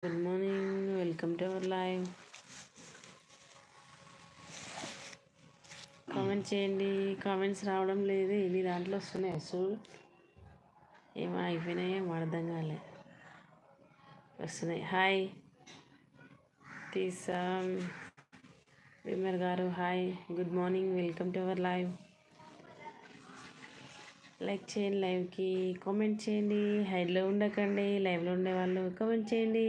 Good morning, welcome to our live. Comment చేయండి. Comments రావడం లేదు. ఎన్ని దాంట్లో వస్తున్నాయి చూడు. ఏమో అయిపోయినాయో అర్థం కాలే. వస్తున్నాయి. హాయ్ తీసా విమర్ గారు, hi, good morning, welcome to our live. Like చేయండి, లైవ్కి కామెంట్ చేయండి. హైడ్లో ఉండకండి, లైవ్లో ఉండే వాళ్ళు కామెంట్ చేయండి.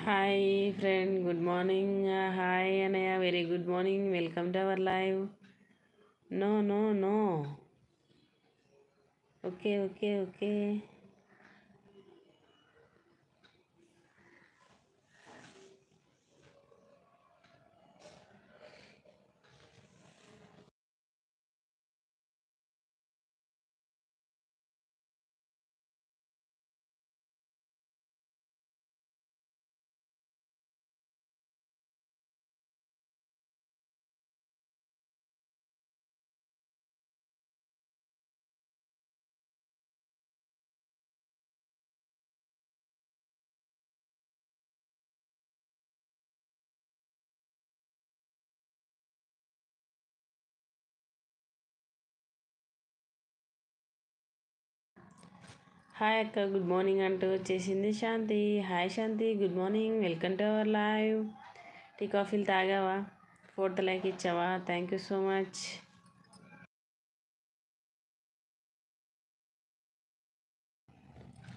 Hi friend, good morning. Hi అనయ్య, very good morning, welcome to our live. No no no, okay okay okay. Hi అక్క, గుడ్ మార్నింగ్ అంటూ వచ్చేసింది Shanti. Hi Shanti, good morning, welcome to our live. Tea కాఫీలు తాగావా? 4th లైక్ ఇచ్చావా? Thank you so much.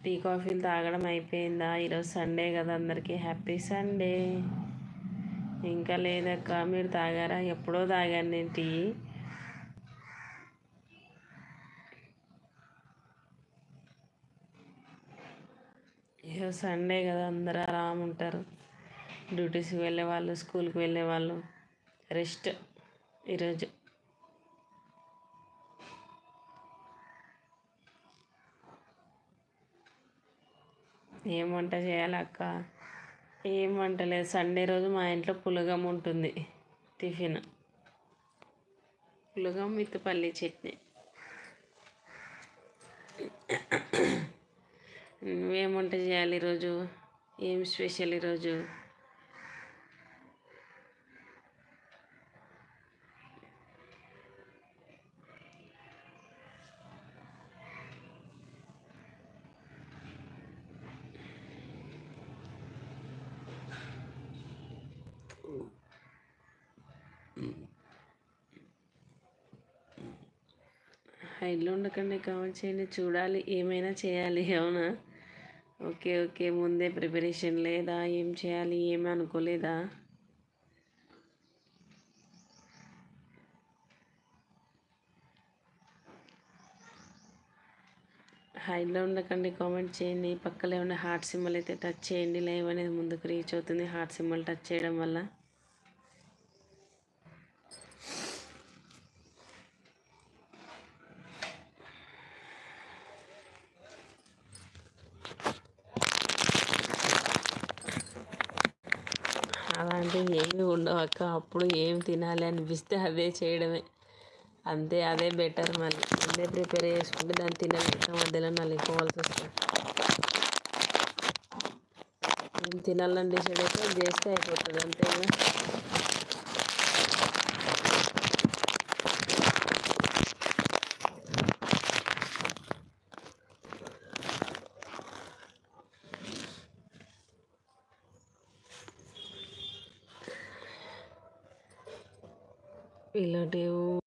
Tea కాఫీలు తాగడం అయిపోయిందా? ఈరోజు సండే కదా, అందరికీ హ్యాపీ సండే. ఇంకా లేదక్క, మీరు తాగారా? ఎప్పుడో తాగాను నేను టీ. ఈరోజు సండే కదా, అందరూ ఆరాము ఉంటారు. డ్యూటీస్కి వెళ్ళే వాళ్ళు, స్కూల్కి వెళ్ళే వాళ్ళు రెస్ట్ ఈరోజు. ఏం వంట చేయాలి అక్క? ఏం వంట లేదు. సండే రోజు మా ఇంట్లో పులగం ఉంటుంది. టిఫిన్ పులగం విత్ పల్లీ చట్నీ. నువ్వేం వంట చేయాలి ఈరోజు? ఏం స్పెషల్ ఈరోజు? హైడ్లో ఉండకండి, కామెంట్ చేయండి. చూడాలి, ఏమైనా చేయాలి. అవునా? Okay okay. ముందే ప్రిపరేషన్ లేదా? ఏం చేయాలి, ఏమి అనుకోలేదా? హైడ్లో ఉండకండి, కామెంట్ చేయండి. పక్కలో ఏమైనా హార్ట్ సింబల్ అయితే టచ్ చేయండి. లైవ్ అనేది ముందుకు రీచ్ అవుతుంది హార్ట్ సింబల్ టచ్ చేయడం వల్ల. అలాంటివి ఏమి ఉండవు అక్క. అప్పుడు ఏం తినాలి అనిపిస్తే అదే చేయడమే, అంతే. అదే బెటర్. మళ్ళీ ముందే ప్రిపేర్ చేసుకుంటే దాన్ని తినలేక మధ్యలో నలిగిపోవాల్సి వస్తుంది. ఏం తినాలని డిసైడ్ అయితే చేస్తే అయిపోతుంది, అంతేగా. రిలేటివ్